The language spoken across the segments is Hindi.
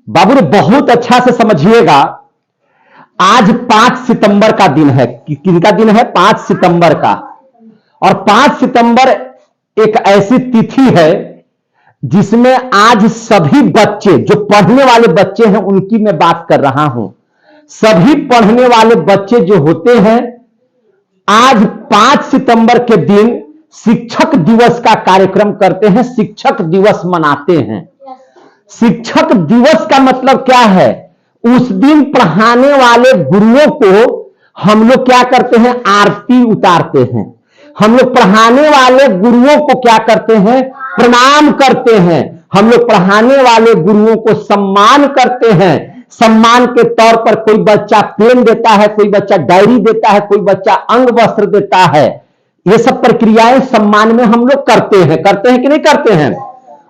बाबू ने बहुत अच्छा से समझिएगा। आज 5 सितंबर का दिन है। किनका दिन है? 5 सितंबर का। और 5 सितंबर एक ऐसी तिथि है जिसमें आज सभी बच्चे, जो पढ़ने वाले बच्चे हैं उनकी मैं बात कर रहा हूं, सभी पढ़ने वाले बच्चे जो होते हैं आज 5 सितंबर के दिन शिक्षक दिवस का कार्यक्रम करते हैं, शिक्षक दिवस मनाते हैं। शिक्षक दिवस का मतलब क्या है? उस दिन पढ़ाने वाले गुरुओं को हम लोग क्या करते हैं? आरती उतारते हैं। हम लोग पढ़ाने वाले गुरुओं को क्या करते हैं? प्रणाम करते हैं। हम लोग पढ़ाने वाले गुरुओं को सम्मान करते हैं। सम्मान के तौर पर कोई बच्चा पेन देता है, कोई बच्चा डायरी देता है, कोई बच्चा अंग वस्त्र देता है। ये सब प्रक्रियाएं सम्मान में हम लोग करते हैं कि नहीं करते हैं?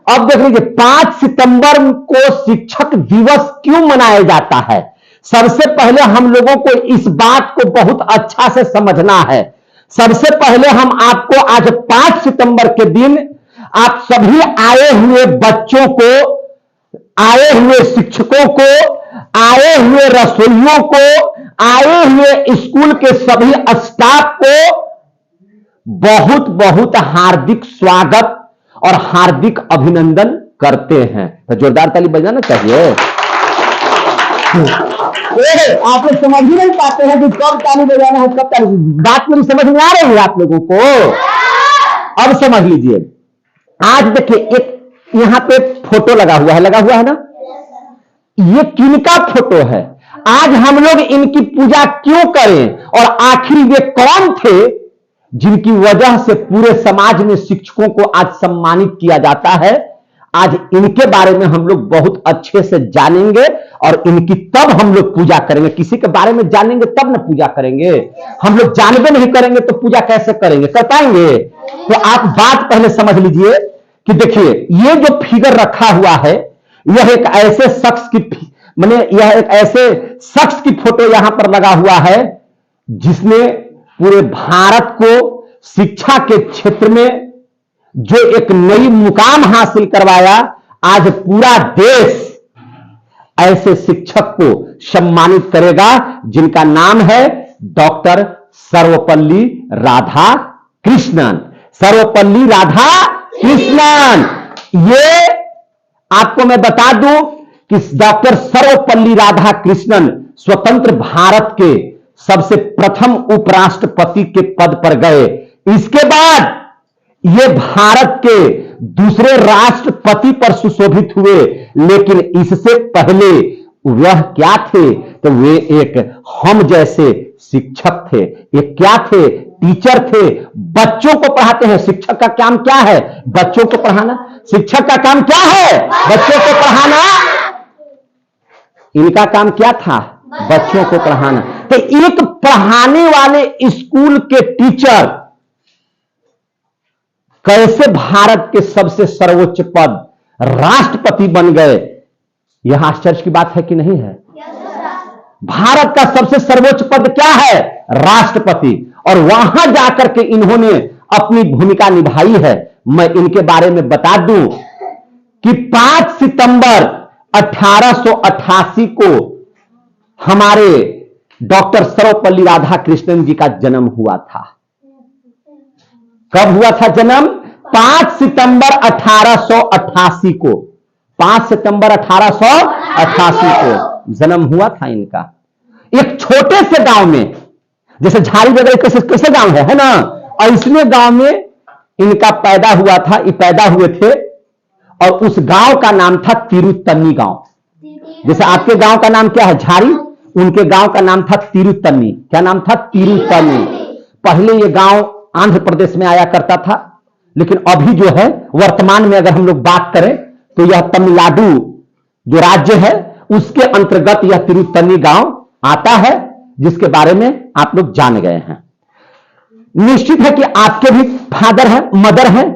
अब देख लीजिए 5 सितंबर को शिक्षक दिवस क्यों मनाया जाता है? सबसे पहले हम लोगों को इस बात को बहुत अच्छा से समझना है। सबसे पहले हम आपको आज 5 सितंबर के दिन आप सभी आए हुए बच्चों को, आए हुए शिक्षकों को, आए हुए रसोइयों को, आए हुए स्कूल के सभी स्टाफ को बहुत बहुत हार्दिक स्वागत और हार्दिक अभिनंदन करते हैं। तो जोरदार ताली बजाना चाहिए। आप लोग समझ ही नहीं पाते हैं कि कब ताली बजाना है, कब ताली। बात मेरी समझ में आ रही है आप लोगों को? अब समझ लीजिए। आज देखिए एक यहां पे फोटो लगा हुआ है ना? ये किनका फोटो है? आज हम लोग इनकी पूजा क्यों करें और आखिर वे कौन थे जिनकी वजह से पूरे समाज में शिक्षकों को आज सम्मानित किया जाता है? आज इनके बारे में हम लोग बहुत अच्छे से जानेंगे और इनकी तब हम लोग पूजा करेंगे। किसी के बारे में जानेंगे तब ना पूजा करेंगे। हम लोग जानबे नहीं करेंगे तो पूजा कैसे करेंगे? कर पाएंगे? तो आप बात पहले समझ लीजिए कि देखिए ये जो फिगर रखा हुआ है यह एक ऐसे शख्स की, माने यह एक ऐसे शख्स की फोटो यहां पर लगा हुआ है जिसने पूरे भारत को शिक्षा के क्षेत्र में जो एक नई मुकाम हासिल करवाया। आज पूरा देश ऐसे शिक्षक को सम्मानित करेगा जिनका नाम है डॉक्टर सर्वपल्ली राधाकृष्णन। सर्वपल्ली राधाकृष्णन, ये आपको मैं बता दूं कि डॉक्टर सर्वपल्ली राधाकृष्णन स्वतंत्र भारत के सबसे प्रथम उपराष्ट्रपति के पद पर गए। इसके बाद ये भारत के दूसरे राष्ट्रपति पर सुशोभित हुए। लेकिन इससे पहले वह क्या थे? तो वे एक हम जैसे शिक्षक थे। ये क्या थे? टीचर थे। बच्चों को पढ़ाते हैं। शिक्षक का काम क्या है? बच्चों को पढ़ाना। शिक्षक का काम क्या है? बच्चों को पढ़ाना। इनका काम क्या था? बच्चों को पढ़ाना। तो एक पढ़ाने वाले स्कूल के टीचर कैसे भारत के सबसे सर्वोच्च पद राष्ट्रपति बन गए? यह आश्चर्य की बात है कि नहीं है? भारत का सबसे सर्वोच्च पद क्या है? राष्ट्रपति। और वहां जाकर के इन्होंने अपनी भूमिका निभाई है। मैं इनके बारे में बता दूं कि 5 सितंबर 1888 को हमारे डॉक्टर सर्वपल्ली राधाकृष्णन जी का जन्म हुआ था। कब हुआ था जन्म? 5 सितंबर 1888 को। 5 सितंबर 1888 को जन्म हुआ था इनका। एक छोटे से गांव में, जैसे झाड़ी वगैरह कैसे गांव है ना, और इसमें गांव में इनका पैदा हुआ था। ये पैदा हुए थे और उस गांव का नाम था तिरुतन्नी गांव। जैसे आपके गांव का नाम क्या है? झाड़ी। उनके गांव का नाम था तिरुतन्नी। क्या नाम था? तिरुतन्नी। पहले ये गांव आंध्र प्रदेश में आया करता था, लेकिन अभी जो है वर्तमान में अगर हम लोग बात करें तो यह तमिलनाडु जो राज्य है उसके अंतर्गत यह तिरुतन्नी गांव आता है, जिसके बारे में आप लोग जान गए हैं। निश्चित है कि आपके भी फादर हैं, मदर हैं।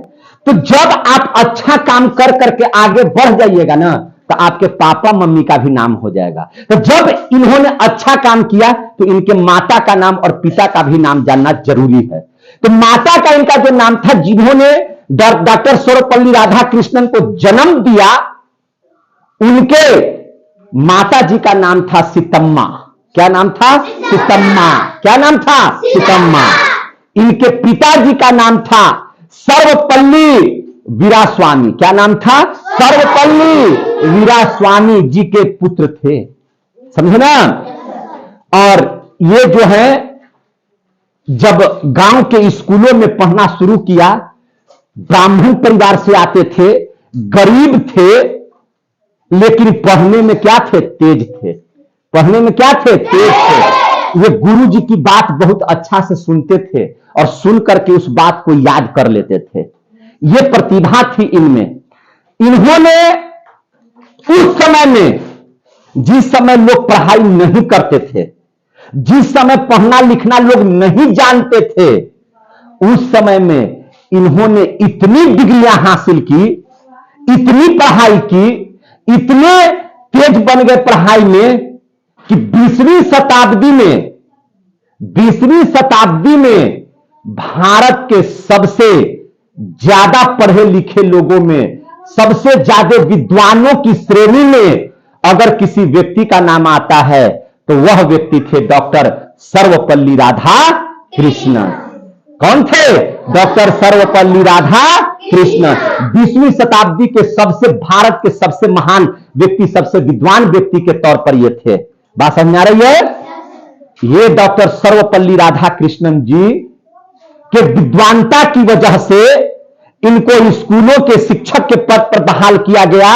तो जब आप अच्छा काम कर करके आगे बढ़ जाइएगा ना तो आपके पापा मम्मी का भी नाम हो जाएगा। तो जब इन्होंने अच्छा काम किया तो इनके माता का नाम और पिता का भी नाम जानना जरूरी है। तो माता का इनका जो नाम था, जिन्होंने डॉक्टर सर्वपल्ली राधाकृष्णन को जन्म दिया, उनके माता जी का नाम था सीतम्मा। क्या नाम था? सीतम्मा। क्या नाम था? सीतम्मा। इनके पिताजी का नाम था सर्वपल्ली वीरास्वामी। क्या नाम था? सर्वपल्ली वीरास्वामी जी के पुत्र थे। समझे ना? और ये जो है जब गांव के स्कूलों में पढ़ना शुरू किया, ब्राह्मण परिवार से आते थे, गरीब थे, लेकिन पढ़ने में क्या थे? तेज थे। पढ़ने में क्या थे? तेज थे। ये गुरु जी की बात बहुत अच्छा से सुनते थे और सुन करके उस बात को याद कर लेते थे। ये प्रतिभा थी इनमें। इन्होंने उस समय में, जिस समय लोग पढ़ाई नहीं करते थे, जिस समय पढ़ना लिखना लोग नहीं जानते थे, उस समय में इन्होंने इतनी डिग्रियां हासिल की, इतनी पढ़ाई की, इतने तेज बन गए पढ़ाई में कि 20वीं शताब्दी में भारत के सबसे ज्यादा पढ़े लिखे लोगों में, सबसे ज्यादा विद्वानों की श्रेणी में अगर किसी व्यक्ति का नाम आता है तो वह व्यक्ति थे डॉक्टर सर्वपल्ली राधा कृष्णन। कौन थे? डॉक्टर सर्वपल्ली राधा कृष्णन। 20वीं शताब्दी के सबसे, भारत के सबसे महान व्यक्ति, सबसे विद्वान व्यक्ति के तौर पर ये थे। बात समझ आ रही है? ये डॉक्टर सर्वपल्ली राधा कृष्णन जी के विद्वानता की वजह से इनको स्कूलों के शिक्षक के पद पर बहाल किया गया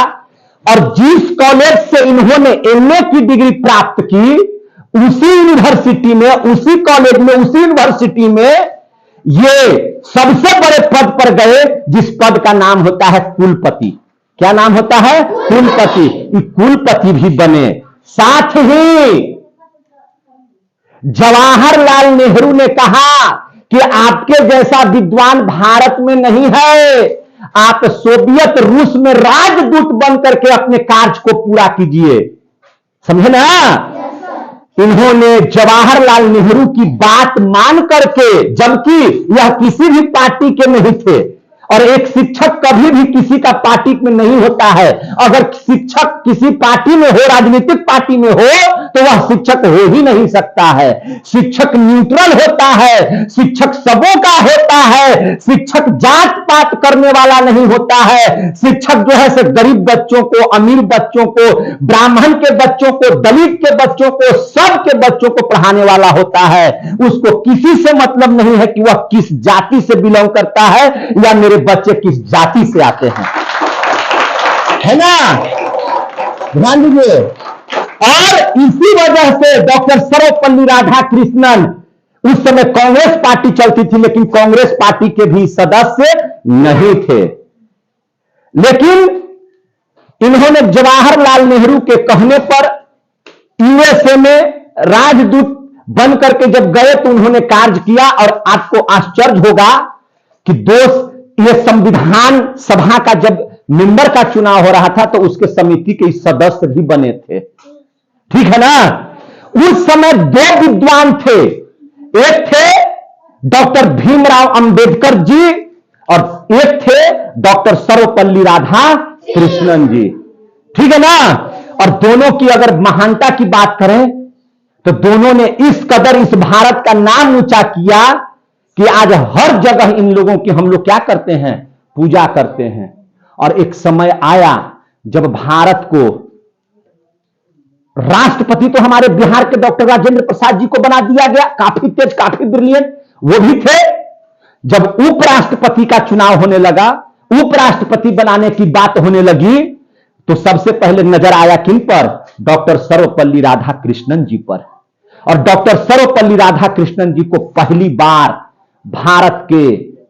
और जिस कॉलेज से इन्होंने एमए की डिग्री प्राप्त की, उसी यूनिवर्सिटी में, उसी कॉलेज में, उसी यूनिवर्सिटी में ये सबसे बड़े पद पर गए, जिस पद का नाम होता है कुलपति। क्या नाम होता है? कुलपति। कुलपति भी बने। साथ ही जवाहरलाल नेहरू ने कहा कि आपके जैसा विद्वान भारत में नहीं है, आप सोवियत रूस में राजदूत बन करके अपने कार्य को पूरा कीजिए। समझे ना? इन्होंने जवाहरलाल नेहरू की बात मान करके, जबकि यह किसी भी पार्टी के नहीं थे, और एक शिक्षक कभी भी किसी का पार्टी में नहीं होता है। अगर शिक्षक किसी पार्टी में हो, राजनीतिक पार्टी में हो, तो वह शिक्षक हो ही नहीं सकता है। शिक्षक न्यूट्रल होता है, शिक्षक सबों का होता है, शिक्षक जात पात करने वाला नहीं होता है। शिक्षक जो है से गरीब बच्चों को, अमीर बच्चों को, ब्राह्मण के बच्चों को, दलित के बच्चों को, सबके बच्चों को पढ़ाने वाला होता है। उसको किसी से मतलब नहीं है कि वह किस जाति से बिलोंग करता है या मेरे बच्चे किस जाति से आते हैं, है ना? ध्यान दीजिए। और इसी वजह से डॉक्टर सर्वपल्ली राधा कृष्णन, उस समय कांग्रेस पार्टी चलती थी, लेकिन कांग्रेस पार्टी के भी सदस्य नहीं थे, लेकिन इन्होंने जवाहरलाल नेहरू के कहने पर यूएसए में राजदूत बन करके जब गए तो उन्होंने कार्य किया। और आपको आश्चर्य होगा कि दोस्त, ये संविधान सभा का जब मेंबर का चुनाव हो रहा था तो उसके समिति के सदस्य भी बने थे। ठीक है ना? उस समय दो विद्वान थे, एक थे डॉक्टर भीमराव अंबेडकर जी और एक थे डॉक्टर सर्वपल्ली राधा कृष्णन जी। ठीक है ना? और दोनों की अगर महानता की बात करें तो दोनों ने इस कदर इस भारत का नाम ऊंचा किया कि आज हर जगह इन लोगों की हम लोग क्या करते हैं? पूजा करते हैं। और एक समय आया जब भारत को राष्ट्रपति तो हमारे बिहार के डॉक्टर राजेंद्र प्रसाद जी को बना दिया गया, काफी तेज, काफी ब्रिलियंट वो भी थे। जब उपराष्ट्रपति का चुनाव होने लगा, उपराष्ट्रपति बनाने की बात होने लगी, तो सबसे पहले नजर आया किन पर? डॉक्टर सर्वपल्ली राधा कृष्णन जी पर। और डॉक्टर सर्वपल्ली राधा कृष्णन जी को पहली बार भारत के,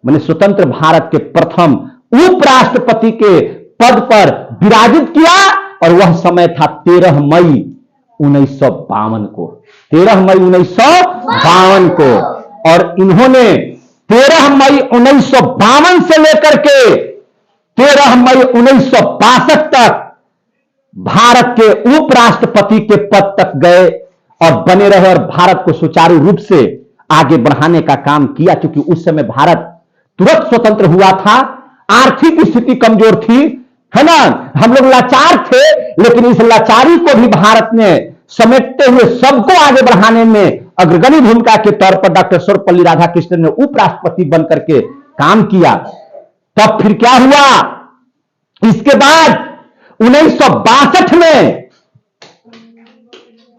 माने स्वतंत्र भारत के प्रथम उपराष्ट्रपति के पद पर विराजित किया। और वह समय था 13 मई 1952 को। 13 मई 1952 को। और इन्होंने 13 मई 1952 से लेकर के 13 मई 1962 तक भारत के उपराष्ट्रपति के पद तक गए और बने रहे और भारत को सुचारू रूप से आगे बढ़ाने का काम किया। क्योंकि उस समय भारत तुरंत स्वतंत्र हुआ था, आर्थिक स्थिति कमजोर थी, है ना। हम लोग लाचार थे, लेकिन इस लाचारी को भी भारत ने समेटते हुए सबको आगे बढ़ाने में अग्रगणी भूमिका के तौर पर डॉक्टर सर्वपल्ली राधाकृष्णन ने उपराष्ट्रपति बनकर के काम किया। तब फिर क्या हुआ, इसके बाद 1962 में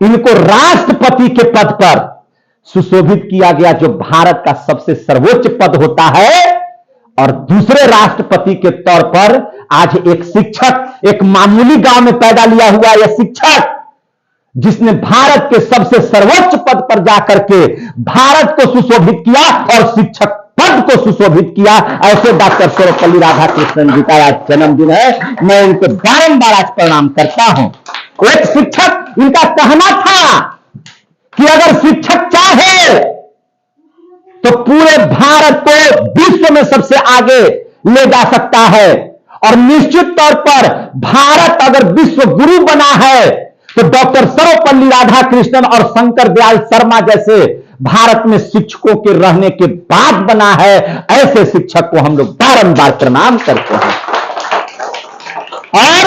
इनको राष्ट्रपति के पद पर सुशोभित किया गया, जो भारत का सबसे सर्वोच्च पद होता है। और दूसरे राष्ट्रपति के तौर पर आज एक शिक्षक, एक मामूली गांव में पैदा लिया हुआ यह शिक्षक, जिसने भारत के सबसे सर्वोच्च पद पर जाकर के भारत को सुशोभित किया और शिक्षक पद को सुशोभित किया, ऐसे डॉक्टर सर्वपल्ली राधाकृष्णन जी का आज जन्मदिन है। मैं इनको बारंबार आज प्रणाम करता हूं। एक शिक्षक, इनका कहना था कि अगर शिक्षक चाहे तो पूरे भारत को विश्व में सबसे आगे ले जा सकता है, और निश्चित तौर पर भारत अगर विश्व गुरु बना है तो डॉक्टर सर्वपल्ली राधाकृष्णन और शंकर दयाल शर्मा जैसे भारत में शिक्षकों के रहने के बाद बना है। ऐसे शिक्षक को हम लोग बारंबार प्रणाम करते हैं। और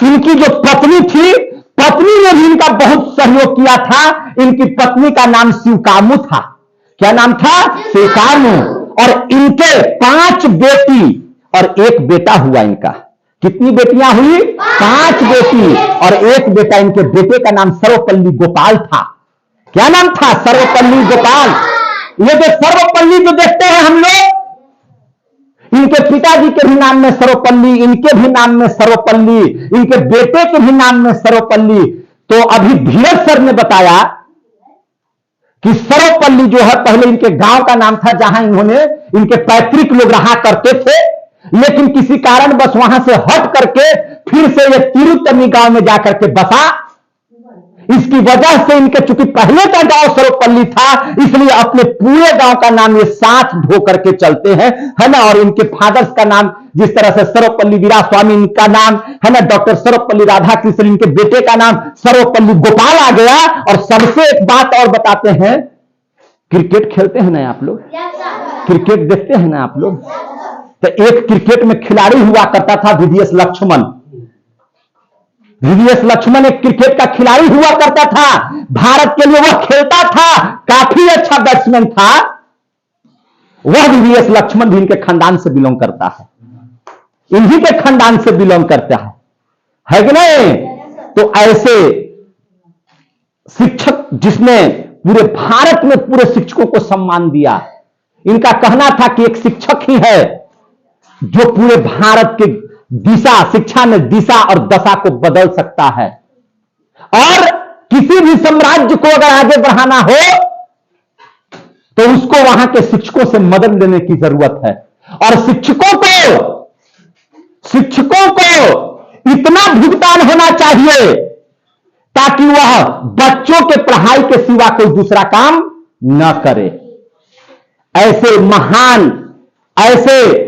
इनकी जो पत्नी थी, पत्नी ने भी इनका बहुत सहयोग किया था। इनकी पत्नी का नाम शिवकामू था। क्या नाम था? शिवकामू। और इनके 5 बेटी और 1 बेटा हुआ इनका। कितनी बेटियां हुई? 5 बेटी और 1 बेटा। इनके बेटे का नाम सर्वपल्ली गोपाल था। क्या नाम था? सर्वपल्ली गोपाल। ये जो सर्वपल्ली जो देखते हैं हम लोग, इनके पिताजी के भी नाम में सर्वपल्ली, इनके भी नाम में सर्वपल्ली, इनके बेटे के भी नाम में सर्वपल्ली। तो अभी धीरज सर ने बताया कि सर्वपल्ली जो है पहले इनके गांव का नाम था, जहां इन्होंने, इनके पैतृक लोग रहा करते थे, लेकिन किसी कारण बस वहां से हट करके फिर से ये तिरुतनी गांव में जाकर के बसा। इसकी वजह से इनके, चूंकि पहले का गांव सर्वपल्ली था, इसलिए अपने पूरे गांव का नाम ये साथ धो करके चलते हैं, है ना। और इनके फादर्स का नाम, जिस तरह से सर्वपल्ली वीरा स्वामी इनका नाम है ना, डॉक्टर सर्वपल्ली राधाकृष्णन इनके बेटे का नाम सर्वपल्ली गोपाल आ गया। और सबसे एक बात और बताते हैं, क्रिकेट खेलते हैं ना आप लोग? क्रिकेट देखते हैं ना आप लोग? तो एक क्रिकेट में खिलाड़ी हुआ करता था वीवीएस लक्ष्मण। वीवीएस लक्ष्मण एक क्रिकेट का खिलाड़ी हुआ करता था। भारत के लिए वह खेलता था, काफी अच्छा बैट्समैन था। वह वीवीएस लक्ष्मण भी इनके खानदान से बिलोंग करता है, इन्हीं के खानदान से बिलोंग करता है कि नहीं? तो ऐसे शिक्षक जिसने पूरे भारत में पूरे शिक्षकों को सम्मान दिया। इनका कहना था कि एक शिक्षक ही है जो पूरे भारत के दिशा, शिक्षा में दिशा और दशा को बदल सकता है। और किसी भी साम्राज्य को अगर आगे बढ़ाना हो तो उसको वहां के शिक्षकों से मदद लेने की जरूरत है। और शिक्षकों को इतना भुगतान होना चाहिए ताकि वह बच्चों के पढ़ाई के सिवा कोई दूसरा काम न करे। ऐसे महान, ऐसे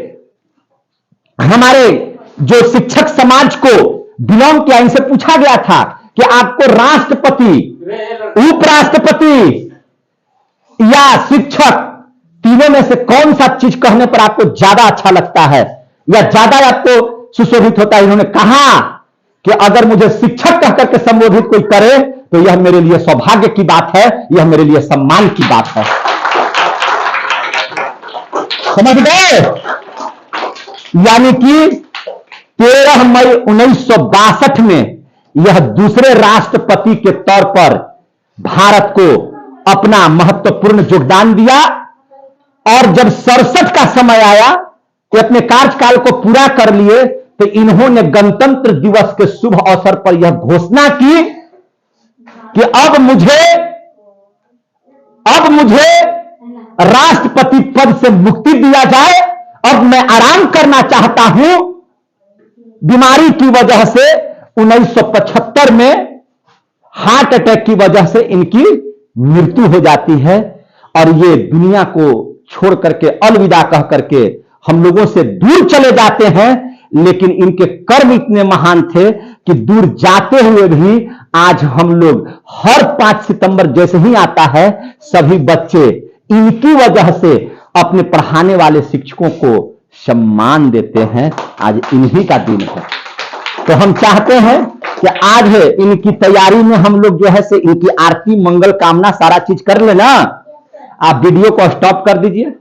हमारे जो शिक्षक समाज को बिलोंग किया, इनसे पूछा गया था कि आपको राष्ट्रपति, उपराष्ट्रपति या शिक्षक, तीनों में से कौन सा चीज कहने पर आपको ज्यादा अच्छा लगता है या ज्यादा आपको सुशोभित होता है? इन्होंने कहा कि अगर मुझे शिक्षक कहकर के संबोधित कोई करे तो यह मेरे लिए सौभाग्य की बात है, यह मेरे लिए सम्मान की बात है। समझ गए? यानी कि 13 मई 1962 में यह दूसरे राष्ट्रपति के तौर पर भारत को अपना महत्वपूर्ण योगदान दिया। और जब 67 का समय आया कि अपने कार्यकाल को पूरा कर लिए, तो इन्होंने गणतंत्र दिवस के शुभ अवसर पर यह घोषणा की कि अब मुझे राष्ट्रपति पद से मुक्ति दिया जाए। अब मैं आराम करना चाहता हूं। बीमारी की वजह से 1975 में हार्ट अटैक की वजह से इनकी मृत्यु हो जाती है और ये दुनिया को छोड़ करके, अलविदा कह करके हम लोगों से दूर चले जाते हैं। लेकिन इनके कर्म इतने महान थे कि दूर जाते हुए भी आज हम लोग हर 5 सितंबर जैसे ही आता है, सभी बच्चे इनकी वजह से अपने पढ़ाने वाले शिक्षकों को सम्मान देते हैं। आज इन्हीं का दिन है। तो हम चाहते हैं कि आज है इनकी तैयारी में हम लोग जो है से इनकी आरती मंगल कामना सारा चीज कर लेना। आप वीडियो को स्टॉप कर दीजिए।